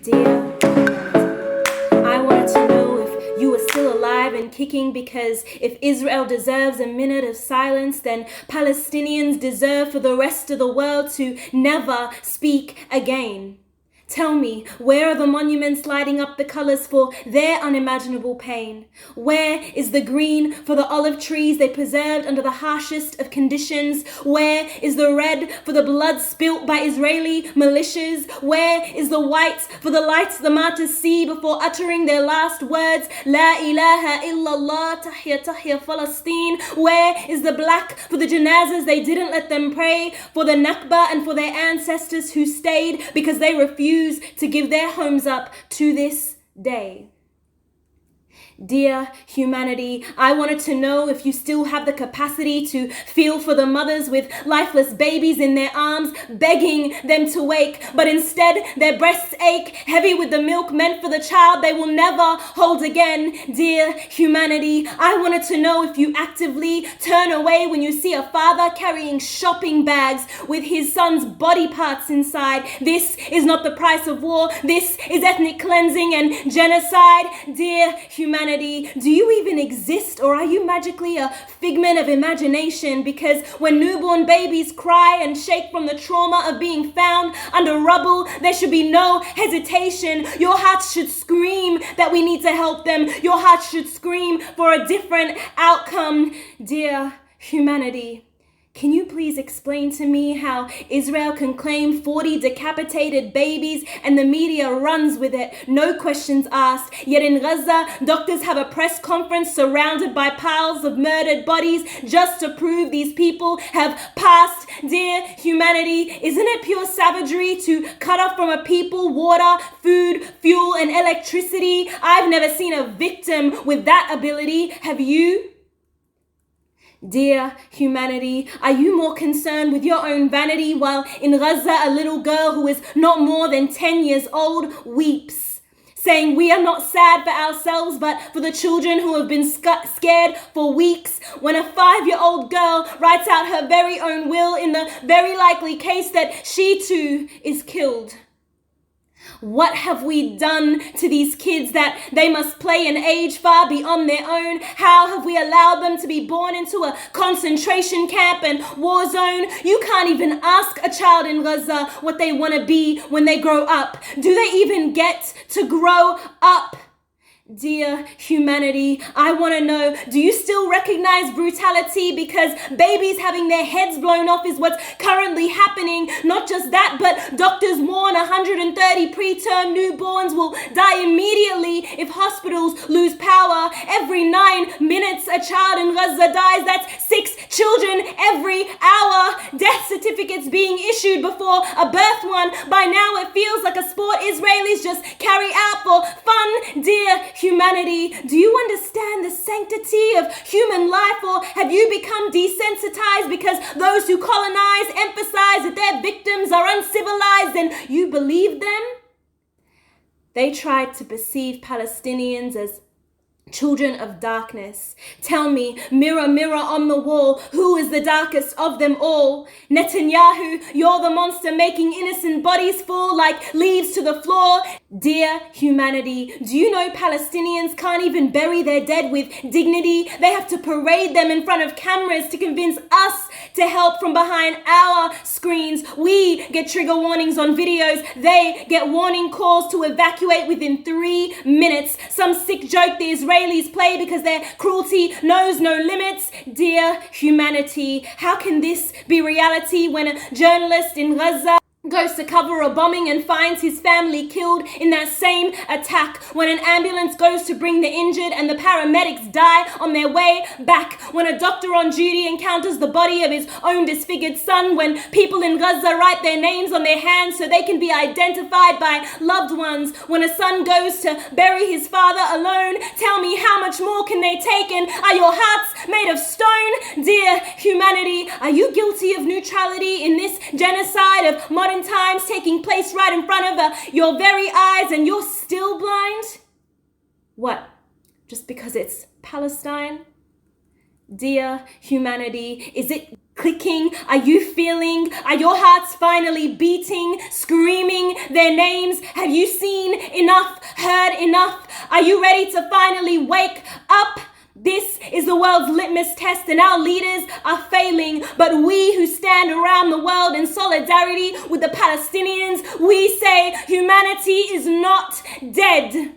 Dear, I wanted to know if you were still alive and kicking, because if Israel deserves a minute of silence, then Palestinians deserve for the rest of the world to never speak again. Tell me, where are the monuments lighting up the colors for their unimaginable pain? Where is the green for the olive trees they preserved under the harshest of conditions? Where is the red for the blood spilt by Israeli militias? Where is the white for the lights the martyrs see before uttering their last words? La ilaha illallah, tahya tahya Palestine. Where is the black for the janazas they didn't let them pray, for the Nakba and for their ancestors who stayed because they refused to give their homes up to this day? Dear humanity, I wanted to know if you still have the capacity to feel for the mothers with lifeless babies in their arms, begging them to wake, but instead their breasts ache, heavy with the milk meant for the child they will never hold again. Dear humanity, I wanted to know if you actively turn away when you see a father carrying shopping bags with his son's body parts inside. This is not the price of war. This is ethnic cleansing and genocide. Dear humanity, do you even exist, or are you magically a figment of imagination? Because when newborn babies cry and shake from the trauma of being found under rubble, there should be no hesitation. Your heart should scream that we need to help them. Your heart should scream for a different outcome. Dear humanity, can you please explain to me how Israel can claim 40 decapitated babies and the media runs with it, no questions asked? Yet in Gaza, doctors have a press conference surrounded by piles of murdered bodies just to prove these people have passed. Dear humanity, isn't it pure savagery to cut off from a people water, food, fuel, and electricity? I've never seen a victim with that ability. Have you? Dear humanity, are you more concerned with your own vanity while in Gaza a little girl who is not more than 10 years old weeps, saying we are not sad for ourselves but for the children who have been scared for weeks, when a 5-year-old girl writes out her very own will in the very likely case that she too is killed? What have we done to these kids that they must play an age far beyond their own? How have we allowed them to be born into a concentration camp and war zone? You can't even ask a child in Gaza what they want to be when they grow up. Do they even get to grow up? Dear humanity, I want to know, do you still recognize brutality? Because babies having their heads blown off is what's currently happening. Not just that, but doctors warn 130 preterm newborns will die immediately if hospitals lose power. Every 9 minutes a child in Gaza dies. That's 6 children every hour. Death certificates being issued before a birth one. By now it feels like a sport Israelis just carry out for fun. Dear humanity, do you understand the sanctity of human life, or have you become desensitized because those who colonize emphasize that their victims are uncivilized and you believe them? They tried to perceive Palestinians as children of darkness. Tell me, mirror, mirror on the wall, who is the darkest of them all? Netanyahu, you're the monster making innocent bodies fall like leaves to the floor. Dear humanity, do you know Palestinians can't even bury their dead with dignity? They have to parade them in front of cameras to convince us to help from behind our screens. We get trigger warnings on videos. They get warning calls to evacuate within 3 minutes. Some sick joke the Israelis play because their cruelty knows no limits. Dear humanity, how can this be reality when a journalist in Gaza goes to cover a bombing and finds his family killed in that same attack, when an ambulance goes to bring the injured and the paramedics die on their way back, when a doctor on duty encounters the body of his own disfigured son, when people in Gaza write their names on their hands so they can be identified by loved ones, when a son goes to bury his father alone? Tell me, how much more can they take, and are your hearts made of stone? Dear humanity, are you guilty of neutrality in this genocide of modern times taking place right in front of your very eyes, and you're still blind? What? Just because it's Palestine? Dear humanity, is it clicking? Are you feeling? Are your hearts finally beating, screaming their names? Have you seen enough, heard enough? Are you ready to finally wake up? This is the world's litmus test, and our leaders are failing. But we who stand around the world in solidarity with the Palestinians, we say humanity is not dead.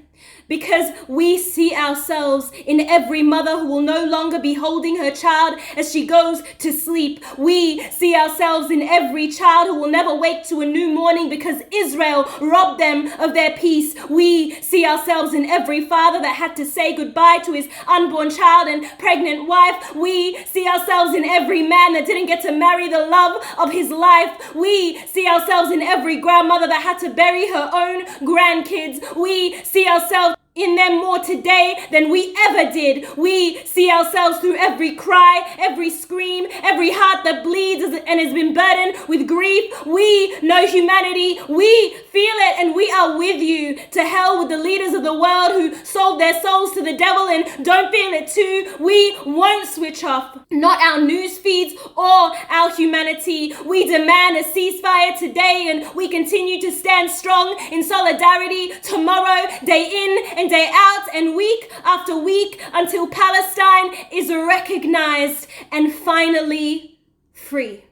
Because we see ourselves in every mother who will no longer be holding her child as she goes to sleep. We see ourselves in every child who will never wake to a new morning because Israel robbed them of their peace. We see ourselves in every father that had to say goodbye to his unborn child and pregnant wife. We see ourselves in every man that didn't get to marry the love of his life. We see ourselves in every grandmother that had to bury her own grandkids. We see ourselves in them more today than we ever did. We see ourselves through every cry, every scream, every heart that bleeds and has been burdened with grief. We know humanity. We feel it, and we are with you. To hell with the leaders of the world who sold their souls to the devil and don't feel it too. We won't switch off. Not our news feeds or our humanity. We demand a ceasefire today, and we continue to stand strong in solidarity tomorrow, day in and day out and week after week, until Palestine is recognized and finally free.